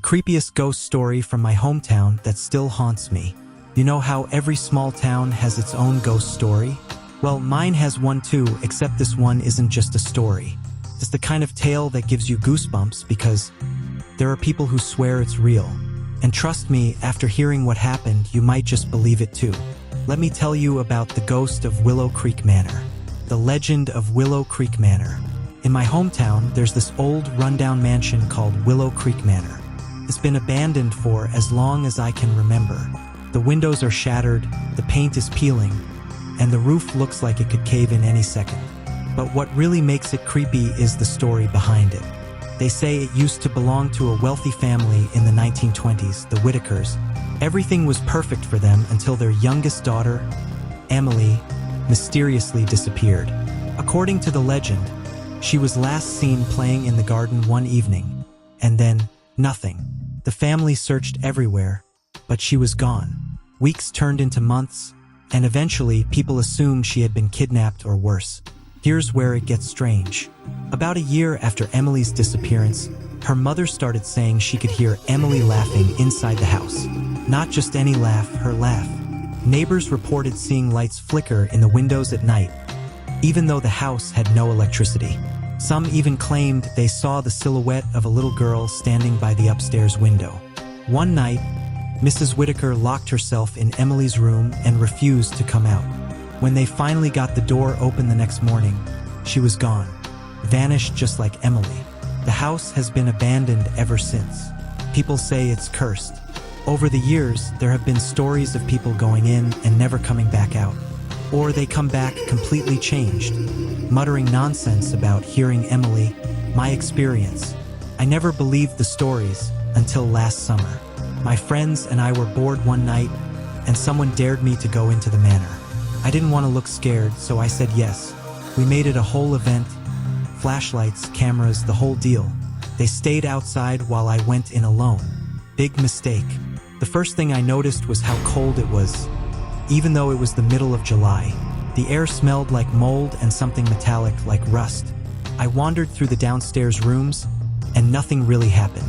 creepiest ghost story from my hometown that still haunts me. You know how every small town has its own ghost story? Well, mine has one too, except this one isn't just a story. It's the kind of tale that gives you goosebumps because there are people who swear it's real. And trust me, after hearing what happened, you might just believe it too. Let me tell you about the ghost of Willow Creek Manor. The legend of Willow Creek Manor. In my hometown, there's this old rundown mansion called Willow Creek Manor. It's been abandoned for as long as I can remember. The windows are shattered, the paint is peeling, and the roof looks like it could cave in any second. But what really makes it creepy is the story behind it. They say it used to belong to a wealthy family in the 1920s, the Whitakers. Everything was perfect for them until their youngest daughter, Emily, mysteriously disappeared. According to the legend, she was last seen playing in the garden one evening, and then nothing. The family searched everywhere, but she was gone. Weeks turned into months, and eventually people assumed she had been kidnapped or worse. Here's where it gets strange. About a year after Emily's disappearance, her mother started saying she could hear Emily laughing inside the house. Not just any laugh, her laugh. Neighbors reported seeing lights flicker in the windows at night, even though the house had no electricity. Some even claimed they saw the silhouette of a little girl standing by the upstairs window. One night, Mrs. Whitaker locked herself in Emily's room and refused to come out. When they finally got the door open the next morning, she was gone, vanished just like Emily. The house has been abandoned ever since. People say it's cursed. Over the years, there have been stories of people going in and never coming back out. Or they come back completely changed, muttering nonsense about hearing Emily. My experience. I never believed the stories until last summer. My friends and I were bored one night, and someone dared me to go into the manor. I didn't want to look scared, so I said yes. We made it a whole event. Flashlights, cameras, the whole deal. They stayed outside while I went in alone. Big mistake. The first thing I noticed was how cold it was. Even though it was the middle of July, the air smelled like mold and something metallic like rust. I wandered through the downstairs rooms, and nothing really happened.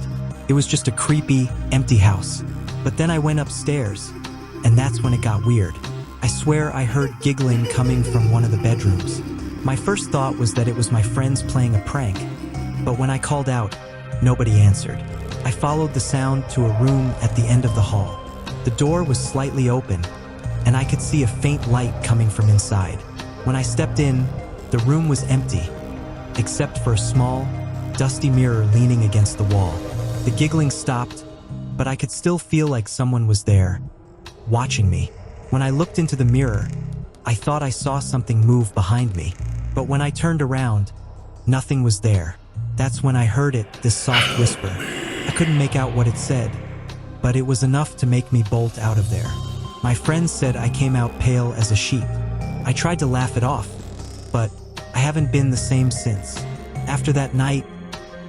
It was just a creepy, empty house. But then I went upstairs, and that's when it got weird. I swear I heard giggling coming from one of the bedrooms. My first thought was that it was my friends playing a prank, but when I called out, nobody answered. I followed the sound to a room at the end of the hall. The door was slightly open, and I could see a faint light coming from inside. When I stepped in, the room was empty, except for a small, dusty mirror leaning against the wall. The giggling stopped, but I could still feel like someone was there, watching me. When I looked into the mirror, I thought I saw something move behind me, but when I turned around, nothing was there. That's when I heard it, this soft whisper. I couldn't make out what it said, but it was enough to make me bolt out of there. My friends said I came out pale as a sheep. I tried to laugh it off, but I haven't been the same since. After that night,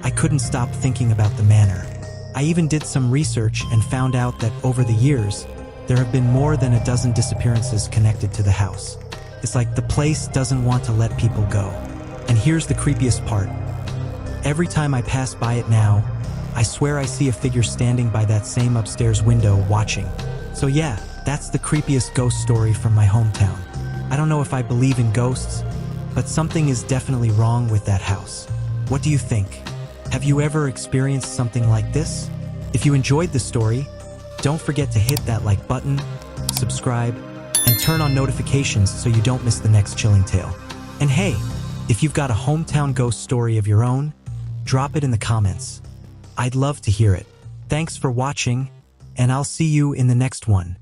I couldn't stop thinking about the manor. I even did some research and found out that over the years, there have been more than a dozen disappearances connected to the house. It's like the place doesn't want to let people go. And here's the creepiest part. Every time I pass by it now, I swear I see a figure standing by that same upstairs window watching. So yeah, that's the creepiest ghost story from my hometown. I don't know if I believe in ghosts, but something is definitely wrong with that house. What do you think? Have you ever experienced something like this? If you enjoyed the story, don't forget to hit that like button, subscribe, and turn on notifications so you don't miss the next chilling tale. And hey, if you've got a hometown ghost story of your own, drop it in the comments. I'd love to hear it. Thanks for watching, and I'll see you in the next one.